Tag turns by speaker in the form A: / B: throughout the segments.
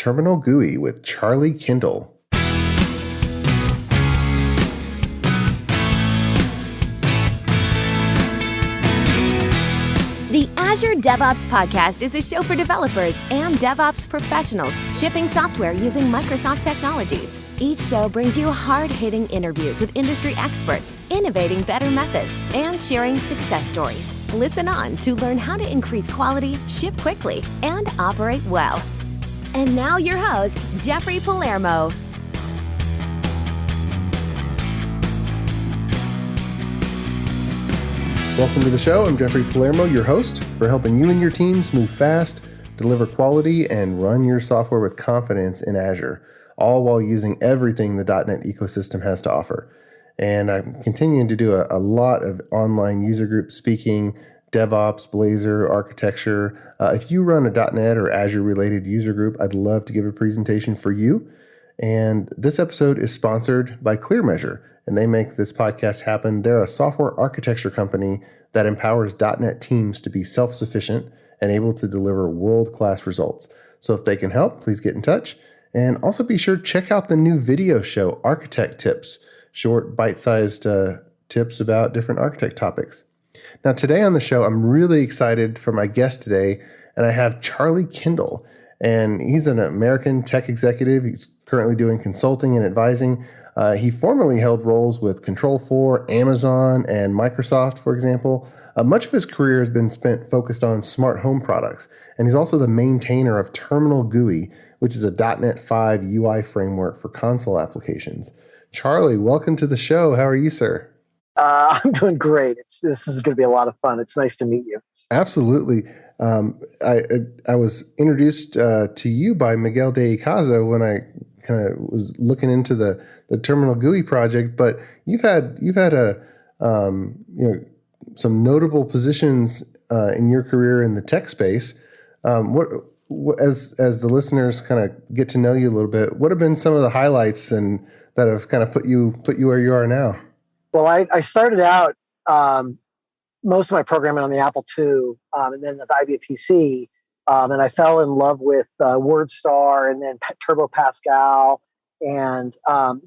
A: Terminal Gui with Charlie Kindel.
B: The Azure DevOps Podcast is a show for developers and DevOps professionals shipping software using Microsoft technologies. Each show brings you hard-hitting interviews with industry experts, innovating better methods, and sharing success stories. Listen on to learn how to increase quality, ship quickly, and operate well. And now your host, Jeffrey Palermo.
A: Welcome to the show. I'm Jeffrey Palermo, your host, for helping you and your teams move fast, deliver quality, and run your software with confidence in Azure, all while using everything the .NET ecosystem has to offer. And I'm continuing to do a lot of online user group speaking, DevOps, Blazor, architecture. If you run a .NET or Azure-related user group, I'd love to give a presentation for you. And this episode is sponsored by ClearMeasure, and they make this podcast happen. They're a software architecture company that empowers .NET teams to be self-sufficient and able to deliver world-class results. So if they can help, please get in touch. And also be sure to check out the new video show, Architect Tips, short, bite-sized tips about different architect topics. Now, today on the show, I'm really excited for my guest today, and I have Charlie Kindel. And he's an American tech executive. He's currently doing consulting and advising. He formerly held roles with Control4, Amazon, and Microsoft, for example. Much of his career has been spent focused on smart home products, and he's also the maintainer of Terminal Gui, which is a .NET 5 UI framework for console applications. Charlie, welcome to the show. How are you, sir?
C: I'm doing great. This is going to be a lot of fun. It's nice to meet you.
A: Absolutely. I was introduced to you by Miguel de Icaza when I kind of was looking into the Terminal GUI project. But you've had some notable positions in your career in the tech space. As the listeners kind of get to know you a little bit, what have been some of the highlights and that have kind of put you where you are now?
C: Well, I started out most of my programming on the Apple II, and then the IBM PC, and I fell in love with WordStar and then Turbo Pascal, and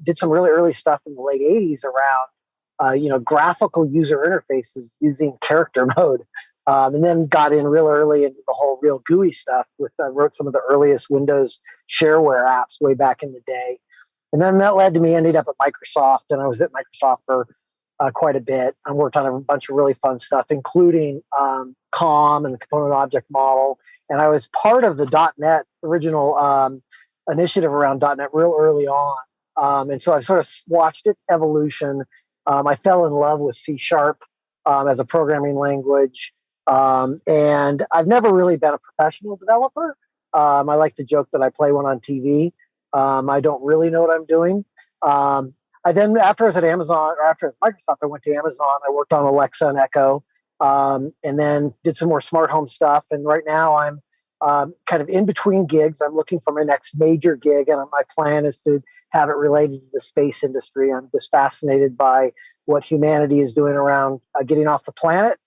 C: did some really early stuff in the late '80s around graphical user interfaces using character mode. And then got in real early into the whole real GUI stuff. Wrote some of the earliest Windows shareware apps way back in the day. And then that led to me ending up at Microsoft, and I was at Microsoft for quite a bit. I worked on a bunch of really fun stuff, including COM and the component object model. And I was part of the .NET original initiative around .NET real early on. And so I sort of watched it evolution. I fell in love with C# as a programming language. And I've never really been a professional developer. I like to joke that I play one on TV. I don't really know what I'm doing. After I was at Amazon, or after I was at Microsoft, I went to Amazon. I worked on Alexa and Echo, and then did some more smart home stuff. And right now I'm kind of in between gigs. I'm looking for my next major gig, and my plan is to have it related to the space industry. I'm just fascinated by what humanity is doing around getting off the planet.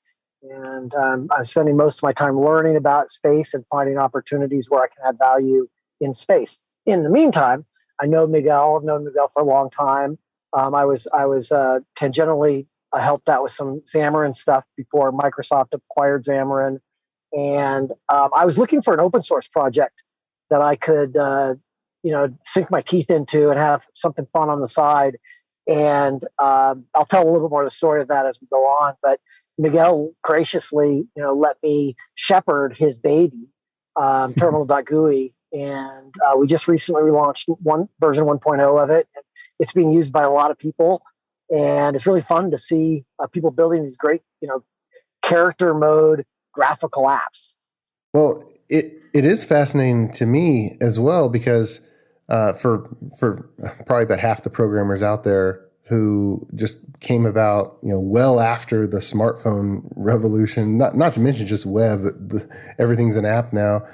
C: And I'm spending most of my time learning about space and finding opportunities where I can add value in space. In the meantime, I know Miguel. I've known Miguel for a long time. I was tangentially helped out with some Xamarin stuff before Microsoft acquired Xamarin, and I was looking for an open source project that I could sink my teeth into and have something fun on the side. And I'll tell a little bit more of the story of that as we go on. But Miguel graciously, let me shepherd his baby, Terminal.GUI, and we just recently relaunched version 1.0 of it. And it's being used by a lot of people, and it's really fun to see people building these great, character mode graphical apps.
A: Well, it is fascinating to me as well because for probably about half the programmers out there who just came about, well after the smartphone revolution, not to mention just web, everything's an app now.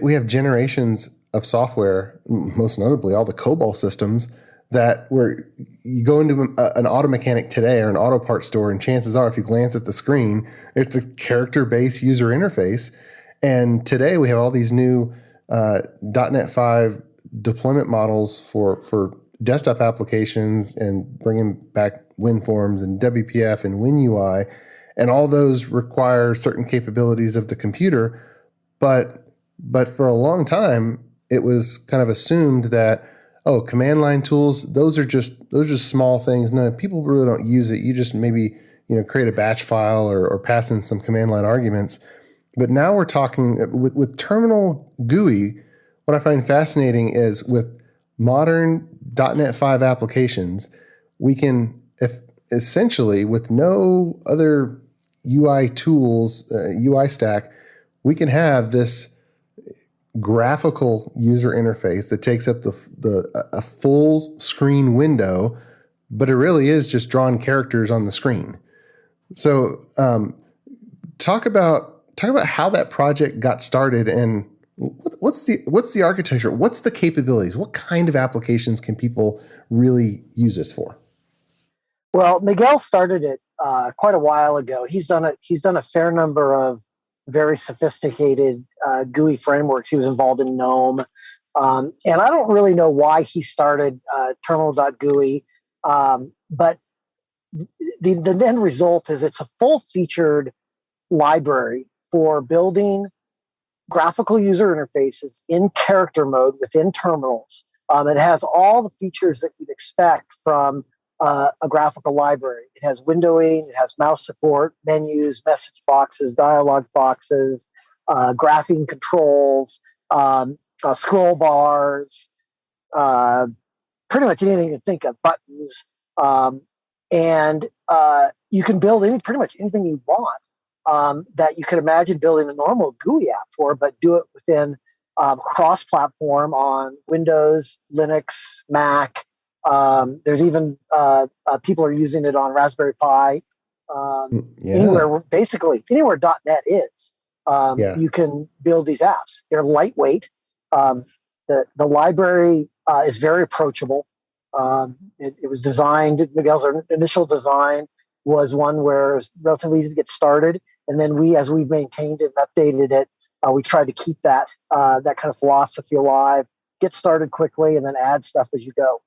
A: We have generations of software, most notably all the COBOL systems, that where you go into an auto mechanic today or an auto parts store, and chances are if you glance at the screen, it's a character-based user interface. And today we have all these new .NET 5 deployment models for desktop applications and bringing back WinForms and WPF and WinUI, and all those require certain capabilities of the computer. But for a long time, it was kind of assumed that, oh, command line tools, those are just small things. No, people really don't use it. You just maybe create a batch file or pass in some command line arguments. But now we're talking with Terminal Gui. What I find fascinating is with modern .NET 5 applications, we can essentially, with no other UI tools, UI stack, we can have this graphical user interface that takes up a full screen window, but it really is just drawn characters on the screen. So talk about how that project got started, and what's the architecture? What's the capabilities? What kind of applications can people really use this for?
C: Well, Miguel started it quite a while ago. He's done a fair number of very sophisticated GUI frameworks. He was involved in GNOME, and I don't really know why he started Terminal.GUI, but the end result is it's a full-featured library for building graphical user interfaces in character mode within terminals. It has all the features that you'd expect from a graphical library. It has windowing, it has mouse support, menus, message boxes, dialog boxes, graphing controls, scroll bars, pretty much anything you can think of, buttons. And you can build pretty much anything you want that you could imagine building a normal GUI app for, but do it within cross-platform on Windows, Linux, Mac. There's even people are using it on Raspberry Pi. Anywhere .NET is, you can build these apps. They're lightweight. The library is very approachable. It was designed, Miguel's initial design was one where it was relatively easy to get started. And then as we've maintained it and updated it, we tried to keep that kind of philosophy alive, get started quickly, and then add stuff as you go.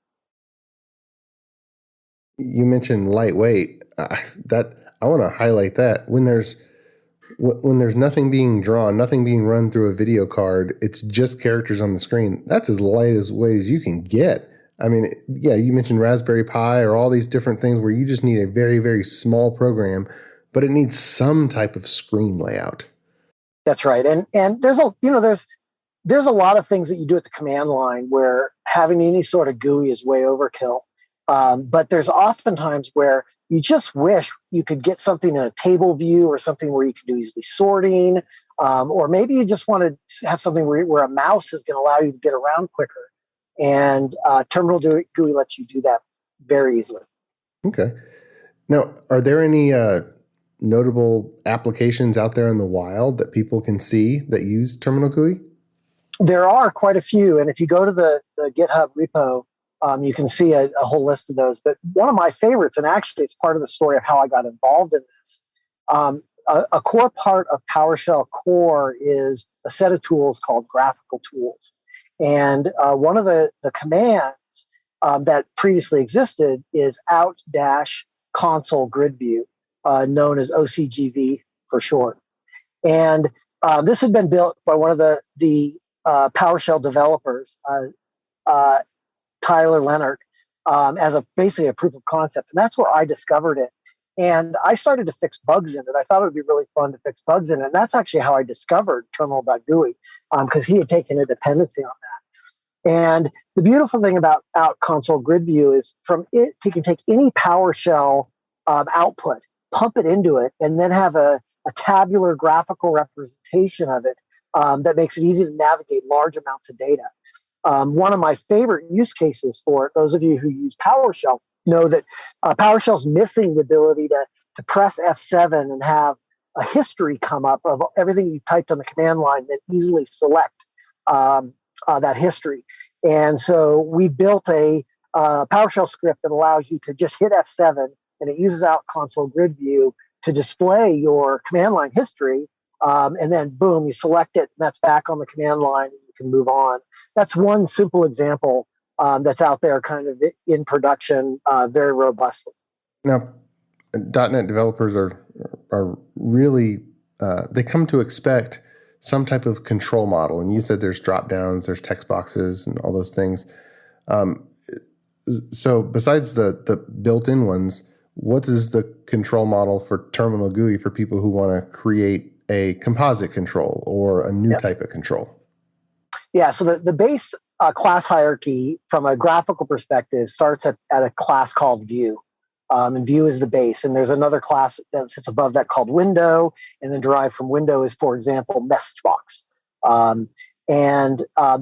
A: You mentioned lightweight. That I want to highlight that when there's nothing being drawn, nothing being run through a video card, it's just characters on the screen. That's as lightweight as you can get. I mean, yeah, you mentioned Raspberry Pi or all these different things where you just need a very, very small program, but it needs some type of screen layout. That's right. And there's a lot of things that you do at the command line where having any sort of GUI is way overkill. But there's oftentimes where you just wish you could get something in a table view or something where you can do easily sorting, or maybe you just want to have something where a mouse is going to allow you to get around quicker. And Terminal GUI lets you do that very easily. Okay. Now, are there any notable applications out there in the wild that people can see that use Terminal GUI? There are quite a few. And if you go to the GitHub repo, you can see a whole list of those. But one of my favorites, and actually it's part of the story of how I got involved in this, a core part of PowerShell core is a set of tools called graphical tools. And one of the commands that previously existed is out-console grid view, known as OCGV for short. And this had been built by one of the PowerShell developers, Tyler Leonard, as basically a proof of concept. And that's where I discovered it. And I started to fix bugs in it. I thought it would be really fun to fix bugs in it. And that's actually how I discovered Terminal.GUI, because he had taken a dependency on that. And the beautiful thing about out console grid view is from it, he can take any PowerShell output, pump it into it, and then have a tabular graphical representation of it that makes it easy to navigate large amounts of data. One of my favorite use cases for it, those of you who use PowerShell know that PowerShell's missing the ability to press F7 and have a history come up of everything you typed on the command line that easily select that history. And so we built a PowerShell script that allows you to just hit F7 and it uses out console grid view to display your command line history. And then boom, you select it and that's back on the command line. And you
C: can move on. That's one simple example that's out there kind of in production very robustly.
A: Now, .NET developers are really, they come to expect some type of control model. And you said there's drop downs, there's text boxes and all those things. So besides the built-in ones, what is the control model for Terminal Gui for people who want to create a composite control or a new type of control?
C: Yeah, so the base class hierarchy from a graphical perspective starts at a class called view. And view is the base. And there's another class that sits above that called window. And then derived from window is, for example, message box. And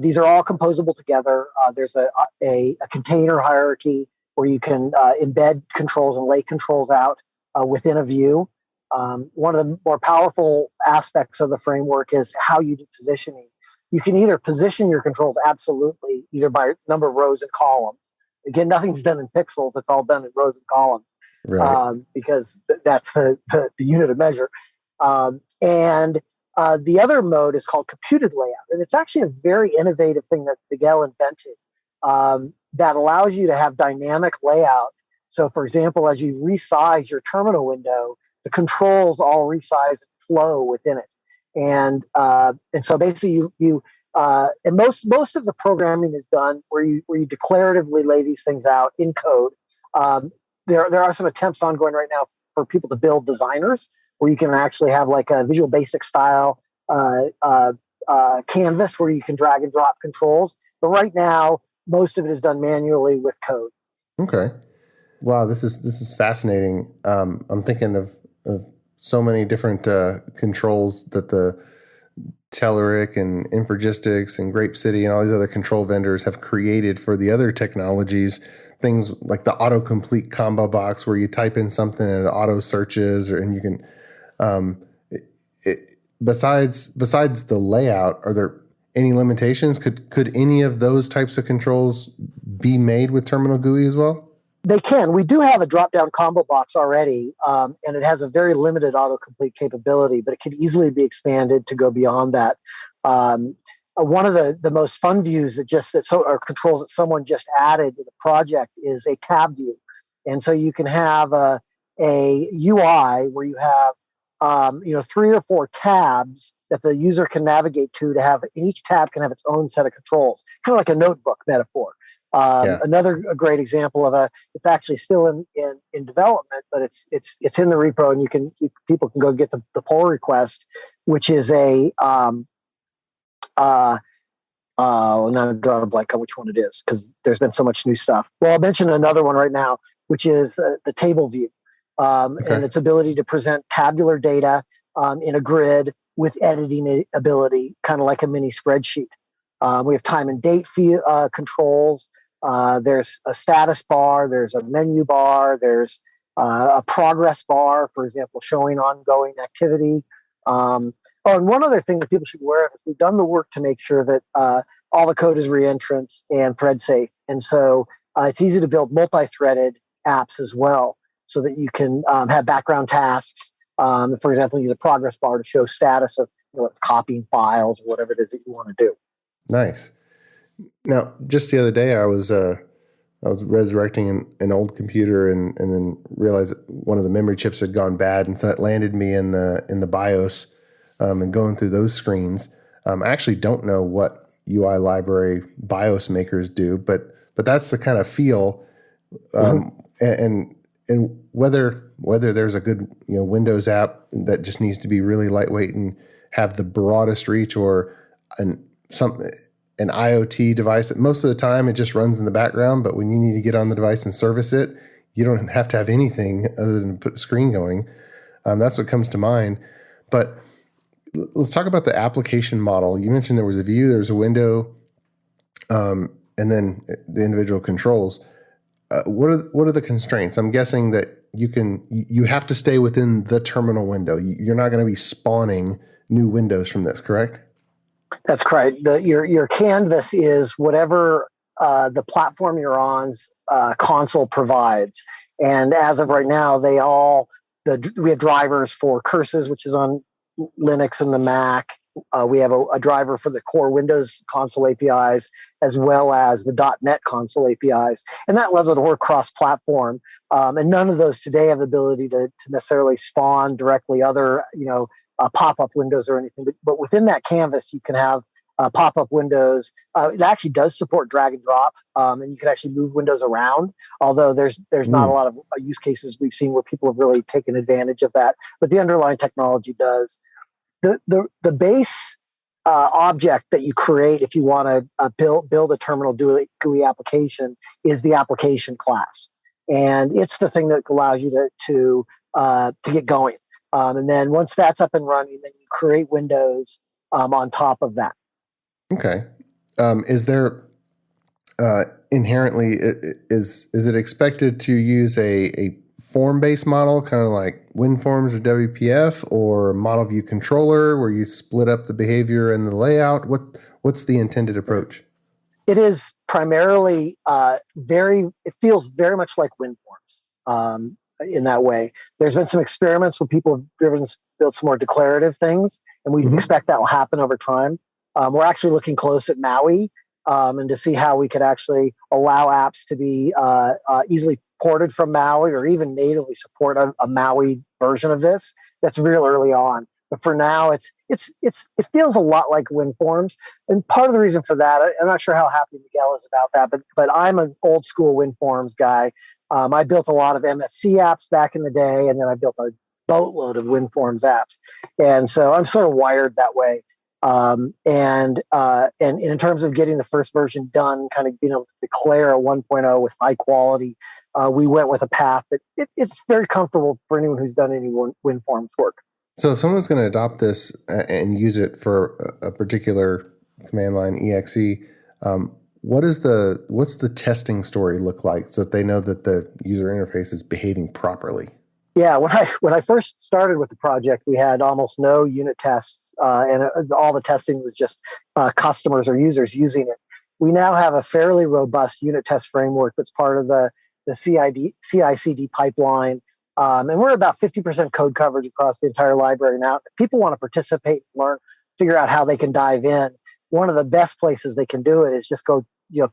C: these are all composable together. There's a container hierarchy where you can embed controls and lay controls out within a view. One of the more powerful aspects of the framework is how you do positioning. You can either position your controls absolutely, either by number of rows and columns. Again, nothing's done in pixels. It's all done in rows and columns, right? Because that's the unit of measure. And the other mode is called computed layout. And it's actually a very innovative thing that Miguel invented that allows you to have dynamic layout. So, for example, as you resize your terminal window, the controls all resize and flow within it. And so basically you and most of the programming is done where you declaratively lay these things out in code. There are some attempts ongoing right now for people to build designers where you can actually have like a Visual Basic style canvas where you can drag and drop controls. But right now, most of it is done manually with code.
A: Okay. Wow, this is fascinating. I'm thinking of so many different controls that the Telerik and Infragistics and Grape City and all these other control vendors have created for the other technologies. Things like the autocomplete combo box where you type in something and it auto searches, and you can. Besides the layout, are there any limitations? Could any of those types of controls be made with Terminal Gui as well?
C: They can. We do have a drop-down combo box already, and it has a very limited autocomplete capability, but it can easily be expanded to go beyond that. One of the most fun views or controls that someone just added to the project is a tab view. And so you can have a UI where you have 3 or 4 tabs that the user can navigate to have, and each tab can have its own set of controls, kind of like a notebook metaphor. Another great example of it's actually still in development, but it's in the repo, and people can go get the pull request, which is now I'm drawing a blank on which one it is because there's been so much new stuff. Well, I'll mention another one right now, which is the table view, and its ability to present tabular data in a grid with editing ability, kind of like a mini spreadsheet. We have time and date controls. There's a status bar. There's a menu bar. There's a progress bar, for example, showing ongoing activity. And one other thing that people should be aware of is we've done the work to make sure that all the code is reentrant and thread safe. And so it's easy to build multi-threaded apps as well so that you can have background tasks. For example, use a progress bar to show status of it's copying files or whatever it is that you want to do.
A: Nice. Now, just the other day, I was resurrecting an old computer and then realized that one of the memory chips had gone bad, and so it landed me in the BIOS and going through those screens. I actually don't know what UI library BIOS makers do, but that's the kind of feel, and whether there's a good Windows app that just needs to be really lightweight and have the broadest reach, or an IoT device that most of the time it just runs in the background, but when you need to get on the device and service it, you don't have to have anything other than put the screen going. That's what comes to mind. But let's talk about the application model. You mentioned there was a view, there's a window, and then the individual controls. What are the constraints? I'm guessing that you have to stay within the terminal window. You're not going to be spawning new windows from this, correct?
C: That's correct. Your canvas is whatever the platform you're on's console provides. And as of right now, we have drivers for Curses, which is on Linux and the Mac, We have a driver for the core Windows console APIs as well as the .NET console APIs, and that allows it to work cross-platform. And none of those today have the ability to necessarily spawn directly other, pop-up windows or anything. But within that canvas, you can have pop-up windows. It actually does support drag and drop, and you can actually move windows around. Although there's not a lot of use cases we've seen where people have really taken advantage of that, but the underlying technology does. The base object that you create if you want to build a Terminal GUI application is the application class, and it's the thing that allows you to get going. And then once that's up and running, then you create windows on top of that.
A: Okay. Is there inherently is it expected to use a form-based model, kind of like WinForms or WPF, or a model view controller where you split up the behavior and the layout? What's the intended approach?
C: It is primarily it feels very much like WinForms in that way. There's been some experiments where people have built some more declarative things, and we expect that will happen over time. We're actually looking close at MAUI and to see how we could actually allow apps to be easily ported from MAUI or even natively support a MAUI version of this. That's real early on. But for now, it feels a lot like WinForms. And part of the reason for that, I'm not sure how happy Miguel is about that, but I'm an old school WinForms guy. I built a lot of MFC apps back in the day, and then I built a boatload of WinForms apps. And so I'm sort of wired that way. And in terms of getting the first version done, kind of being able to declare a 1.0 with high quality, we went with a path that it's very comfortable for anyone who's done any WinForms work.
A: So if someone's going to adopt this and use it for a particular command line exe, what's the testing story look like so that they know that the user interface is behaving properly?
C: Yeah, when I first started with the project, we had almost no unit tests, and all the testing was just customers or users using it. We now have a fairly robust unit test framework that's part of the CI/CD pipeline, and we're about 50% code coverage across the entire library now. If people want to participate, learn, figure out how they can dive in, one of the best places they can do it is just go,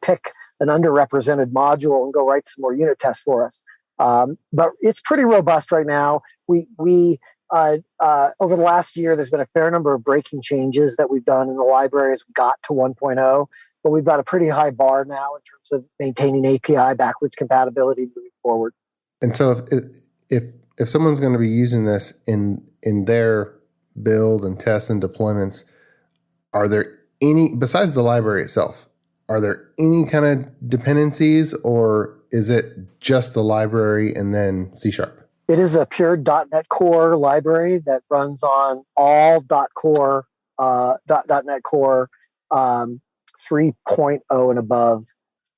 C: pick an underrepresented module and go write some more unit tests for us. But it's pretty robust right now. We over the last year, there's been a fair number of breaking changes that we've done in the library as we got to 1.0, but we've got a pretty high bar now in terms of maintaining API backwards compatibility moving forward. And
A: so if someone's going to be using this in their build and tests and deployments, are there any, besides the library itself, are there any kind of dependencies, or is it just the library and then C#?
C: It is a pure .NET Core library that runs on all .NET Core 3.0 and above.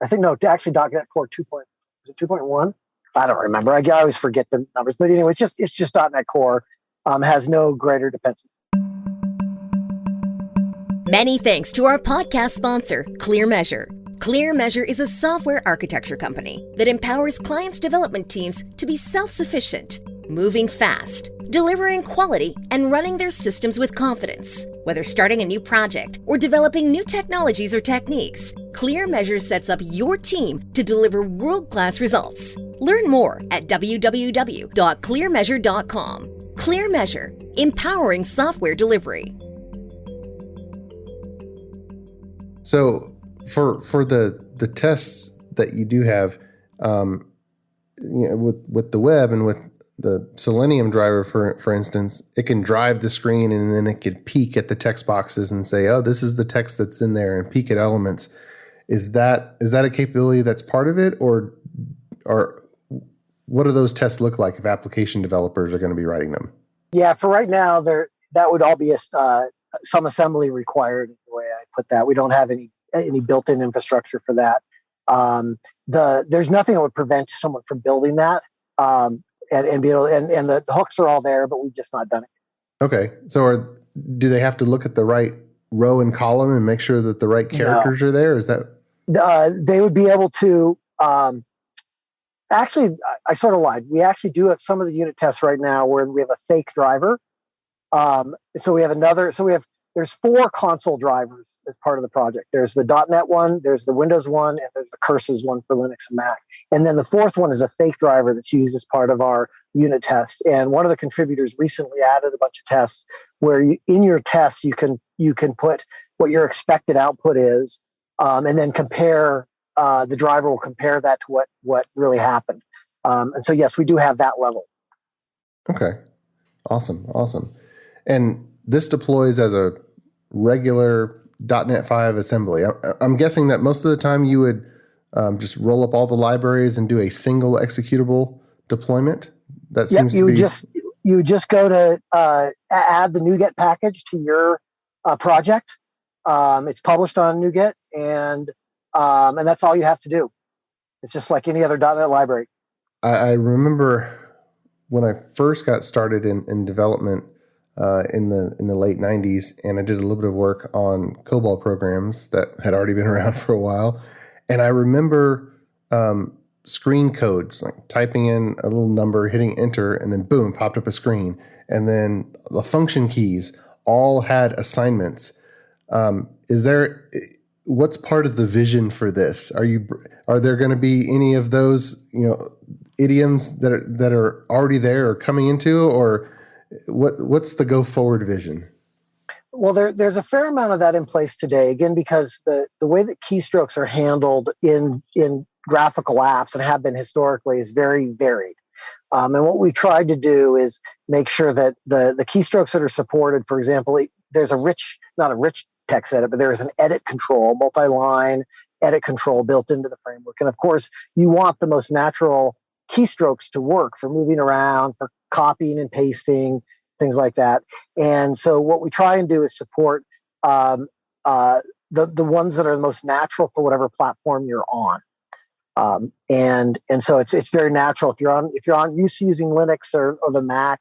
C: I think, no, actually .NET Core 2. Is it 2.1? I don't remember. I always forget the numbers. But anyway, it's just .NET Core. Has no greater dependencies.
B: Many thanks to our podcast sponsor, ClearMeasure. ClearMeasure is a software architecture company that empowers clients' development teams to be self-sufficient, moving fast, delivering quality, and running their systems with confidence. Whether starting a new project or developing new technologies or techniques, ClearMeasure sets up your team to deliver world-class results. Learn more at www.clearmeasure.com. ClearMeasure, empowering software delivery.
A: So for the tests that you do have, with the web and with the Selenium driver, for instance, it can drive the screen and then it can peek at the text boxes and say, oh, this is the text that's in there, and peek at elements. Is that a capability that's part of it, or what do those tests look like if application developers are going to be writing them? Yeah,
C: for right now, that would all be some assembly required, is the way I put that. We don't have any built-in infrastructure for that. There's nothing that would prevent someone from building that, and be able, and the hooks are all there, but we've just not done it.
A: Okay, so do they have to look at the right row and column and make sure that the right characters are there? Is that
C: they would be able to? Actually, I sort of lied. We actually do have some of the unit tests right now where we have a fake driver. So we have there's 4 console drivers as part of the project. There's the .NET one, there's the Windows one, and there's the Curses one for Linux and Mac. And then the 4th one is a fake driver that's used as part of our unit tests. And one of the contributors recently added a bunch of tests where in your tests you can put what your expected output is, and then compare. The driver will compare that to what really happened. And so yes, we do have that level.
A: Okay, awesome. And this deploys as a regular .NET 5 assembly. I'm guessing that most of the time you would just roll up all the libraries and do a single executable deployment. That seems to be...
C: You just go to add the NuGet package to your project. It's published on NuGet, and that's all you have to do. It's just like any other .NET library.
A: I remember when I first got started in development in the late 90s, and I did a little bit of work on COBOL programs that had already been around for a while. And I remember screen codes, like typing in a little number, hitting enter, and then boom, popped up a screen. And then the function keys all had assignments. What's part of the vision for this? Are there going to be any of those, idioms that are already there or coming into, or what's the go forward vision?
C: Well, there's a fair amount of that in place today, again, because the way that keystrokes are handled in graphical apps and have been historically is very varied. And what we tried to do is make sure that the keystrokes that are supported, for example, there's not a rich text edit, but there is an edit control, multi-line edit control built into the framework. And of course, you want the most natural keystrokes to work for moving around, for copying and pasting, things like that. And so what we try and do is support the ones that are the most natural for whatever platform you're on. And so it's very natural. If you're on used to using Linux or the Mac,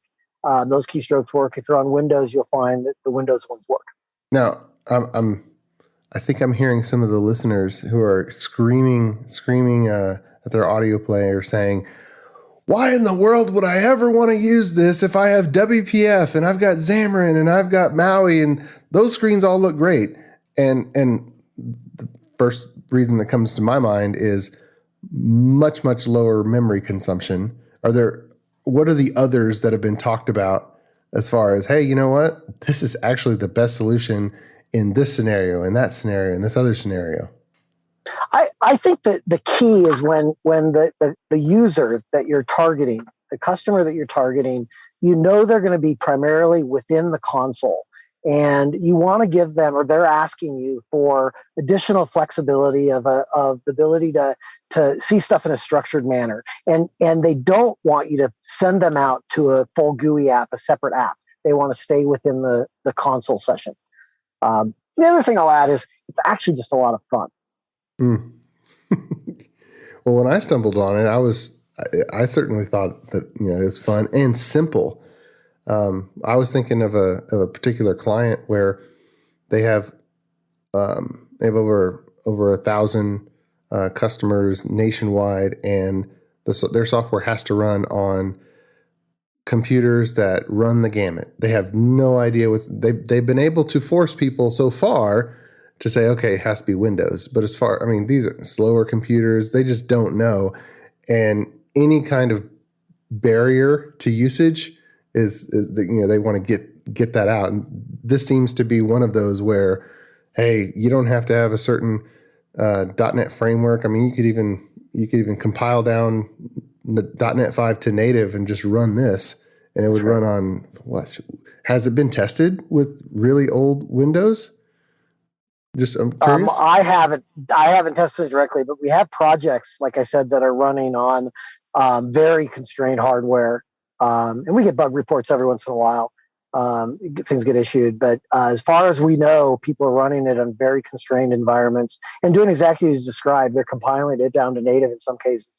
C: those keystrokes work. If you're on Windows, you'll find that the Windows ones work.
A: Now, I think I'm hearing some of the listeners who are screaming at their audio player saying, why in the world would I ever want to use this if I have WPF and I've got Xamarin and I've got MAUI and those screens all look great? And the first reason that comes to my mind is much, much lower memory consumption. What are the others that have been talked about as far as, hey, you know what? This is actually the best solution in this scenario, in that scenario, in this other scenario?
C: I think that the key is when the user that you're targeting, the customer that you're targeting, they're going to be primarily within the console. And you want to give them, or they're asking you for additional flexibility of the ability to see stuff in a structured manner. And they don't want you to send them out to a full GUI app, a separate app. They want to stay within the console session. The other thing I'll add is it's actually just a lot of fun.
A: Mm. Well, when I stumbled on it, I certainly thought that it's fun and simple. I was thinking of a particular client where they have over 1,000 customers nationwide, and their software has to run on computers that run the gamut. They have no idea they've been able to force people so far to say, okay, it has to be Windows. But these are slower computers. They just don't know. And any kind of barrier to usage is they want to get that out. And this seems to be one of those where, hey, you don't have to have a certain .NET framework. You could even compile down .NET 5 to native and just run this, and it would run on what? Has it been tested with really old Windows? Just I'm curious.
C: I haven't tested it directly, but we have projects, like I said, that are running on very constrained hardware. And we get bug reports every once in a while. Things get issued. But as far as we know, people are running it on very constrained environments and doing exactly as you described. They're compiling it down to native in some cases.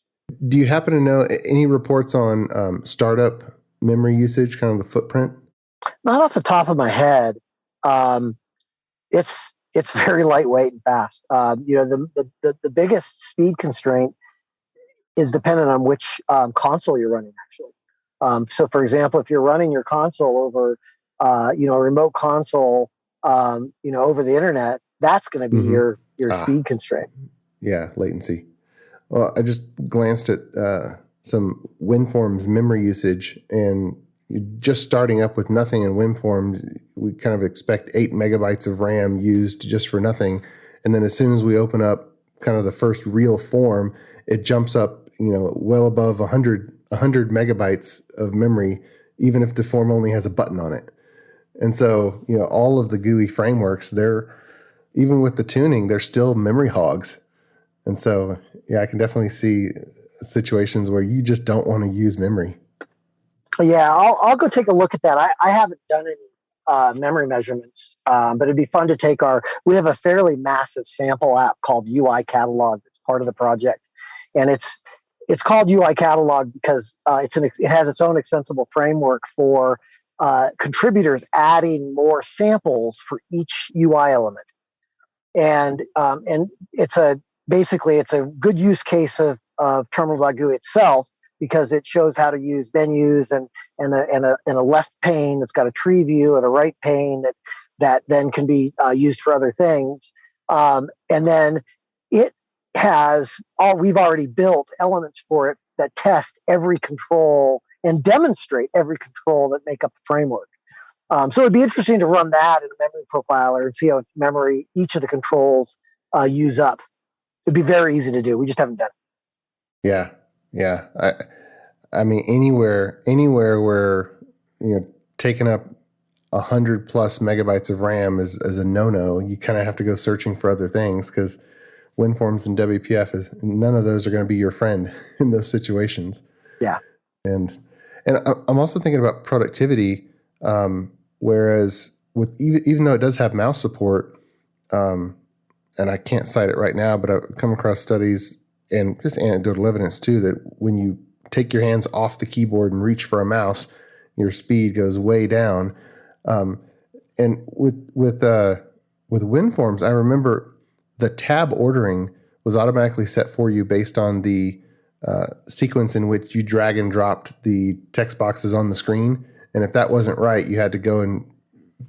A: Do you happen to know any reports on startup memory usage, kind of the footprint?
C: Not off the top of my head. It's very lightweight and fast. The biggest speed constraint is dependent on which console you're running, actually. So, for example, if you're running your console over, a remote console over the internet, that's going to be your
A: Ah.
C: speed constraint.
A: Yeah, latency. Well, I just glanced at some WinForms memory usage, and just starting up with nothing in WinForms, we kind of expect 8 megabytes of RAM used just for nothing. And then as soon as we open up kind of the first real form, it jumps up, well above 100 megabytes of memory, even if the form only has a button on it. And so, all of the GUI frameworks, even with the tuning, they're still memory hogs. And so, yeah, I can definitely see situations where you just don't want to use memory.
C: Yeah, I'll go take a look at that. I haven't done any memory measurements, but it'd be fun to take we have a fairly massive sample app called UI Catalog that's part of the project. And it's called UI Catalog because it has its own extensible framework for contributors adding more samples for each UI element. And it's basically a good use case of Terminal Gui itself, because it shows how to use menus and a left pane that's got a tree view and a right pane that then can be used for other things. And then it has we've already built elements for it that test every control and demonstrate every control that make up the framework. So it'd be interesting to run that in a memory profiler and see how memory each of the controls use up. It'd be very easy to do. We just haven't done it.
A: Yeah. I mean, anywhere where, taking up 100 plus megabytes of RAM is a no-no. You kind of have to go searching for other things, because WinForms and WPF none of those are going to be your friend in those situations.
C: Yeah.
A: And I'm also thinking about productivity. Whereas with even though it does have mouse support, and I can't cite it right now, but I've come across studies and just anecdotal evidence too, that when you take your hands off the keyboard and reach for a mouse, your speed goes way down. And with WinForms, I remember the tab ordering was automatically set for you based on the sequence in which you drag and dropped the text boxes on the screen. And if that wasn't right, you had to go and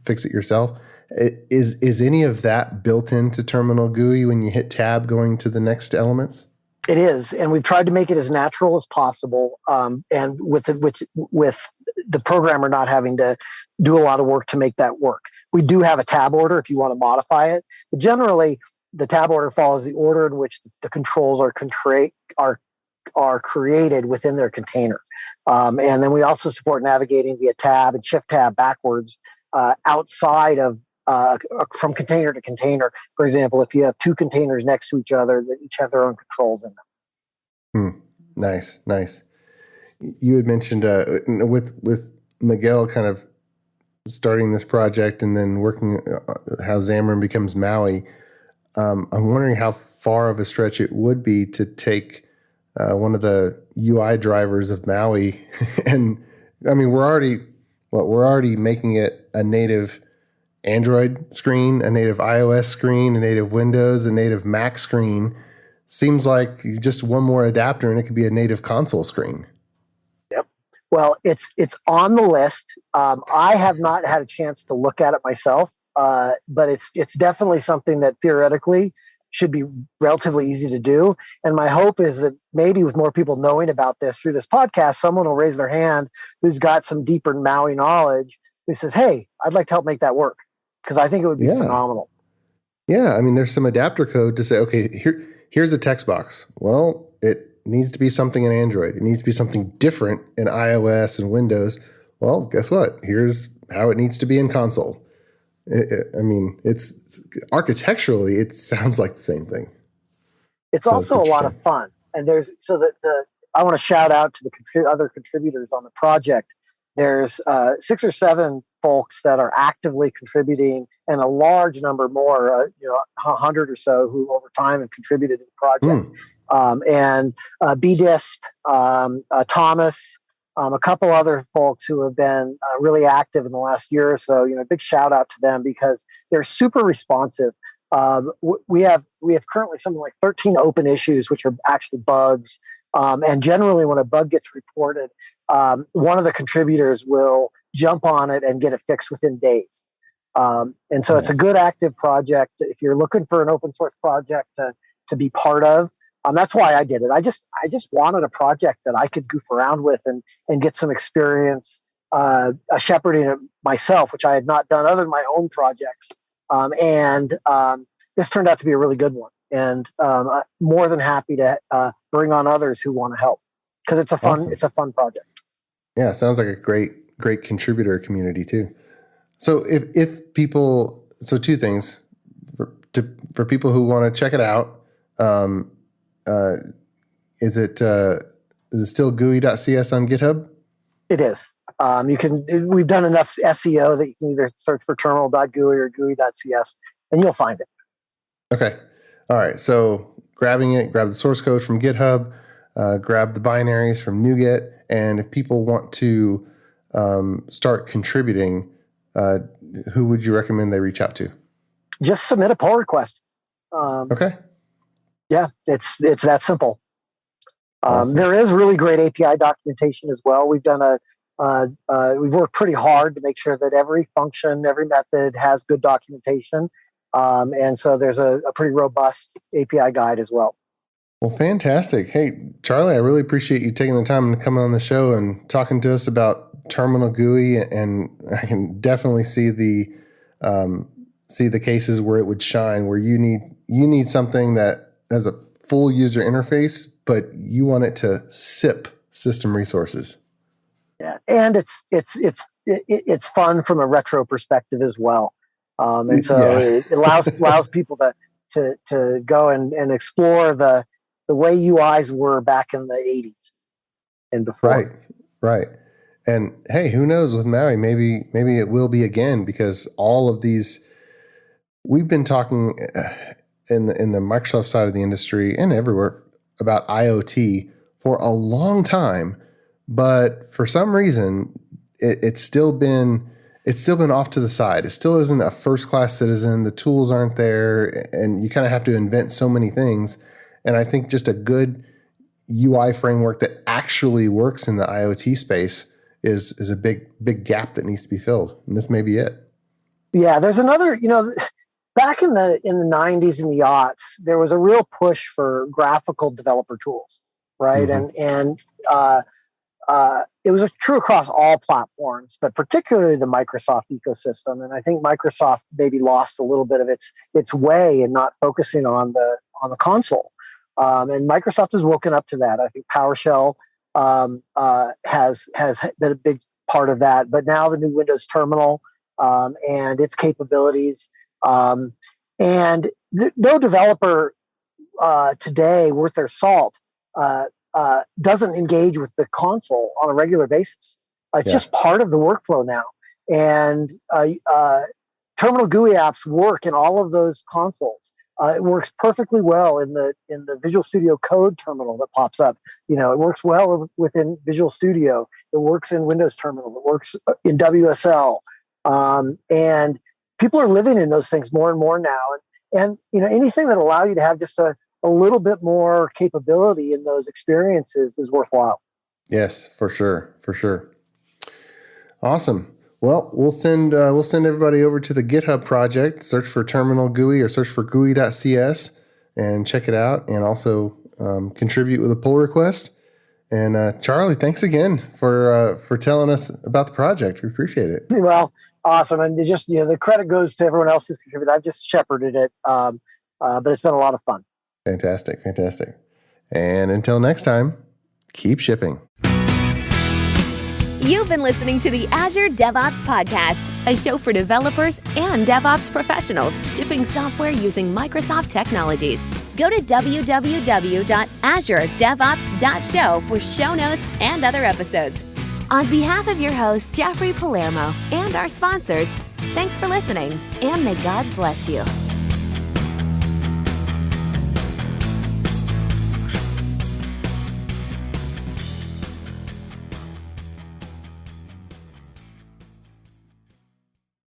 A: fix it yourself. Is any of that built into Terminal Gui when you hit tab going to the next elements?
C: It is, and we've tried to make it as natural as possible, and with the programmer not having to do a lot of work to make that work. We do have a tab order if you want to modify it, but generally the tab order follows the order in which the controls are created within their container. And then we also support navigating via tab and shift tab backwards outside of from container to container. For example, if you have two containers next to each other that each have their own controls in them.
A: Nice. You had mentioned with Miguel kind of starting this project and then working how Xamarin becomes MAUI. I'm wondering how far of a stretch it would be to take one of the UI drivers of MAUI, and I mean we're already making it a native Android screen, a native iOS screen, a native Windows, a native Mac screen. Seems like just one more adapter and it could be a native console screen.
C: Yep. Well, it's on the list. I have not had a chance to look at it myself, but it's definitely something that theoretically should be relatively easy to do. And my hope is that maybe with more people knowing about this through this podcast, someone will raise their hand who's got some deeper MAUI knowledge who says, hey, I'd like to help make that work, because I think it would be phenomenal.
A: Yeah, I mean, there's some adapter code to say, okay, here's a text box. Well, it needs to be something in Android. It needs to be something different in iOS and Windows. Well, guess what? Here's how it needs to be in console. I mean, it's architecturally, it sounds like the same thing.
C: It's also a lot of fun. And I want to shout out to the other contributors on the project. There's 6 or 7 folks that are actively contributing, and a large number more, 100 or so who over time have contributed to the project. And BDISP, Thomas, a couple other folks who have been really active in the last year or so. Big shout out to them because they're super responsive. We have currently something like 13 open issues, which are actually bugs. And generally, when a bug gets reported, one of the contributors will jump on it and get it fixed within days. And so it's a good active project. If you're looking for an open source project to be part of, that's why I did it. I just wanted a project that I could goof around with and get some experience shepherding it myself, which I had not done other than my own projects. This turned out to be a really good one. And I'm more than happy to bring on others who want to help, because it's a fun project.
A: Yeah, sounds like a great contributor community too. So if people, so two things for people who want to check it out. Is it still GUI.cs on GitHub?
C: It is. We've done enough SEO that you can either search for terminal.gui or GUI.cs and you'll find it.
A: Okay. All right. So grab the source code from GitHub, grab the binaries from NuGet. And if people want to start contributing, who would you recommend they reach out to?
C: Just submit a pull request.
A: Okay.
C: Yeah, it's that simple.
A: Awesome.
C: There is really great API documentation as well. We've done we've worked pretty hard to make sure that every function, every method has good documentation. And so there's a pretty robust API guide as well.
A: Well, fantastic. Hey, Charlie, I really appreciate you taking the time to come on the show and talking to us about Terminal Gui. And I can definitely see the cases where it would shine, where you need something that has a full user interface, but you want it to sip system resources.
C: Yeah, and it's fun from a retro perspective as well. And so it allows people to go and explore the way UIs were back in the 80s and before.
A: Right. And hey, who knows with MAUI, maybe it will be again, because all of these, we've been talking in the Microsoft side of the industry and everywhere about IoT for a long time, but for some reason it's still been off to the side. It still isn't a first-class citizen. The tools aren't there, and you kind of have to invent so many things. And I think just a good UI framework that actually works in the IoT space is a big gap that needs to be filled. And this may be it.
C: Yeah, there's another, back in the 90s and the aughts, there was a real push for graphical developer tools, right? Mm-hmm. And it was true across all platforms, but particularly the Microsoft ecosystem. And I think Microsoft maybe lost a little bit of its way in not focusing on the console. And Microsoft has woken up to that. I think PowerShell has been a big part of that. But now the new Windows Terminal and its capabilities, and no developer today worth their salt doesn't engage with the console on a regular basis. It's just part of the workflow now. And Terminal GUI apps work in all of those consoles. It works perfectly well in the Visual Studio Code terminal that pops up. It works well within Visual Studio. It works in Windows Terminal. It works in WSL. And people are living in those things more and more now. And anything that allows you to have just a little bit more capability in those experiences is worthwhile. Yes,
A: for sure. Awesome. Well, we'll send everybody over to the GitHub project, search for Terminal GUI or search for GUI.cs and check it out, and also contribute with a pull request. And Charlie, thanks again for telling us about the project. We appreciate it.
C: Well, awesome. And just, the credit goes to everyone else who's contributed. I've just shepherded it, but it's been a lot of fun.
A: Fantastic. And until next time, keep shipping.
B: You've been listening to the Azure DevOps Podcast, a show for developers and DevOps professionals shipping software using Microsoft technologies. Go to www.azuredevops.show for show notes and other episodes. On behalf of your host, Jeffrey Palermo, and our sponsors, thanks for listening, and may God bless you.